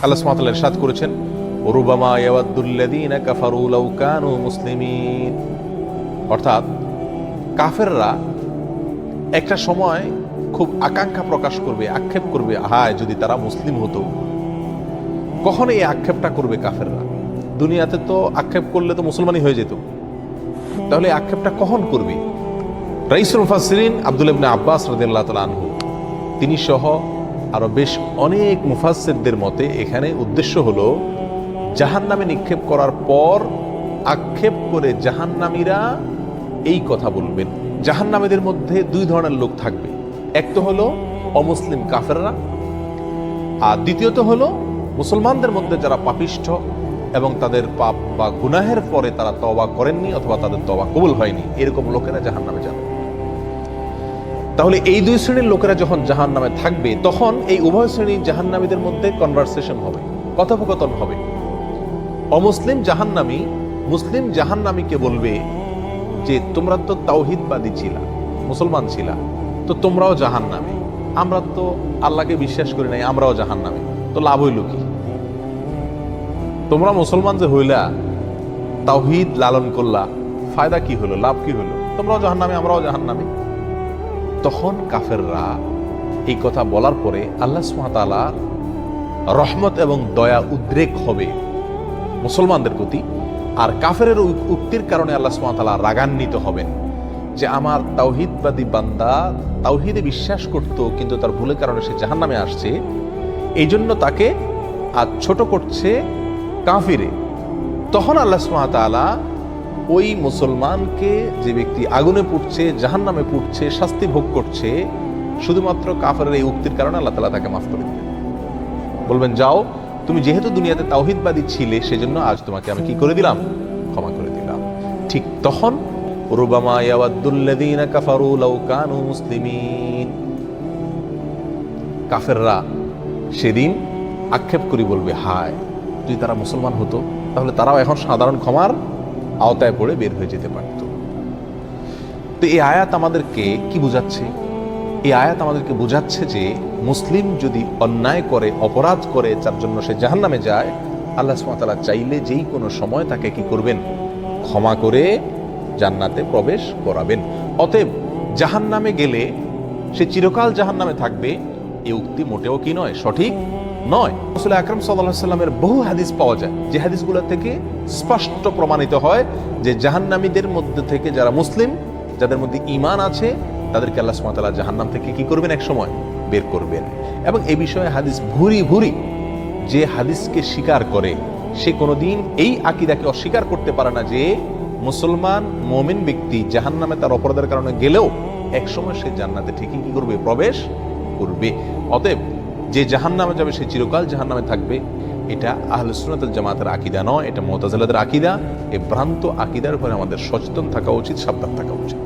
আল্লাহ সুবহানাহু ওয়া তাআলা ইরশাদ করেছেন, রুবামা ইয়াওয়াদ্দুল্লাযীনা কাফারু লাউ কানু মুসলিমিন। অর্থাৎ কাফেররা একটা সময় খুব আকাঙ্ক্ষা প্রকাশ করবে, আক্ষেপ করবে, হায় যদি তারা মুসলিম হতো। কখন এই আক্ষেপটা করবে কাফেররা? দুনিয়াতে তো আক্ষেপ করলে তো মুসলমানই হয়ে যেত, তাহলে আক্ষেপটা কখন করবে? রাইসুল মুফাসসিরিন আব্দুল্লাহ ইবনে আব্বাস রাদিয়াল্লাহু তাআলা আনহু তিনি সহ আরো বেশ অনেক মুফাসসিরদের মতে এখানে উদ্দেশ্য হলো জাহান্নামে নিক্ষেপ করার পর আক্ষেপ করে জাহান্নামীরা এই কথা বলবেন। জাহান্নামীদের মধ্যে দুই ধরনের লোক থাকবে, এক তো হলো অমুসলিম কাফেররা, আর দ্বিতীয়ত হলো মুসলমানদের মধ্যে যারা পাপিষ্ঠ এবং তাদের পাপ বা গুনাহের পরে তারা তওবা করেননি অথবা তাদের তওবা কবুল হয়নি, এরকম লোকেরা জাহান্নামে যাবে। তাহলে এই দুই শ্রেণীর লোকেরা যখন জাহান্নামে থাকবে, তখন এই উভয় শ্রেণীর জাহান্নামীদের মধ্যে কনভারসেশন হবে, কথোপকথন হবে। অমুসলিম জাহান্নামী মুসলিম জাহান্নামীকে বলবে যে তোমরা তো তাওহীদবাদী ছিলা, মুসলমান ছিলা, তো তোমরাও জাহান্নামী। আমরা তো আল্লাহকে বিশ্বাস করি নাই, আমরাও জাহান্নামী, তো লাভ হইল কি? তোমরা মুসলমান যে হইলা, তাওহীদ লালন করলা, ফায়দা কি হলো, লাভ কি হলো? তোমরাও জাহান্নামী, আমরাও জাহান্নামী। তখন কাফেররা এই কথা বলার পরে আল্লাহ সুবহানাহু ওয়া তাআলা রহমত এবং দয়া উদ্রেক হবে মুসলমানদের প্রতি, আর কাফেরের উক্তির কারণে আল্লাহ সুবহানাহু ওয়া তাআলা রাগান্বিত হবেন যে আমার তাওহীদবাদী বান্দা তাওহীদে বিশ্বাস করত, কিন্তু তার ভুলের কারণে সে জাহান্নামে আসছে, এই জন্য তাকে আজ ছোট করছে কাফিরে। তখন আল্লাহ সুবহানাহু ওয়া তাআলা ওই মুসলমানকে, যে ব্যক্তি আগুনে পুড়ছে, জাহান্নামে পুড়ছে, শাস্তি ভোগ করছে, শুধুমাত্র কাফেরের এই উক্তির কারণে আল্লাহ তাআলা তাকে মাফ করে দিবেন। বলবেন, যাও, তুমি যেহেতু দুনিয়াতে তাওহীদবাদী ছিলে, সেজন্য আজ তোমাকে আমি কি করে দিলাম? ক্ষমা করে দিলাম। ঠিক তখন রুবামা ইয়াওয়াদ্দুল্লাযীনা কাফারু লাউ কানু মুসলিমিন, কাফেররা সেদিন আক্ষেপ করে বলবে, হায় যদি তারা মুসলমান হতো, তাহলে তারাও এখন সাধারণ ক্ষমার আওতায় পড়ে বের হয়ে যেতে পারত। তো এই আয়াত আমাদেরকে কি বোঝাচ্ছে? এই আয়াত আমাদেরকে বোঝাচ্ছে যে মুসলিম যদি অন্যায় করে, অপরাধ করে, যার জন্য সে জাহান্নামে যায়, আল্লাহ সুবহানাহু ওয়া তাআলা চাইলে যেই কোনো সময় তাকে কি করবেন? ক্ষমা করে জান্নাতে প্রবেশ করাবেন। অতএব জাহান্নামে গেলে সে চিরকাল জাহান্নামে থাকবে, এই উক্তি মোটেও কি নয়, সঠিক নয়। রাসূল আকরাম সাল্লাল্লাহু আলাইহি ওয়াসাল্লামের বহু হাদিস পাওয়া যায়, যে হাদিসগুলো থেকে স্পষ্ট প্রমাণিত হয় যে জাহান্নামীদের মধ্যে থেকে যারা মুসলিম, যাদের মধ্যে ঈমান আছে, তাদেরকে আল্লাহ সুবহানাহু ওয়া তাআলা জাহান্নাম থেকে কি করবেন? এক সময় বের করবেন। এবং এই বিষয়ে হাদিস ভুরি ভুরি। যে হাদিসকে স্বীকার করে সে কোনোদিন এই আকীদাকে অস্বীকার করতে পারে না যে মুসলমান মুমিন ব্যক্তি জাহান্নামে তার অপরাধের কারণে গেলেও এক সময় সে জান্নাতে ঠিকই কি করবে? প্রবেশ করবে। অতএব যে জাহান্নামে যাবে সে চিরকাল জাহান্নামে থাকবে, এটা আহলুস সুন্নাত ওয়াল জামাতের আকীদা নয়, এটা মুতাজিলাদের আকীদা। এই ভ্রান্ত আকীদার উপরে আমাদের সচেতন থাকা উচিত, সাবধান থাকা উচিত।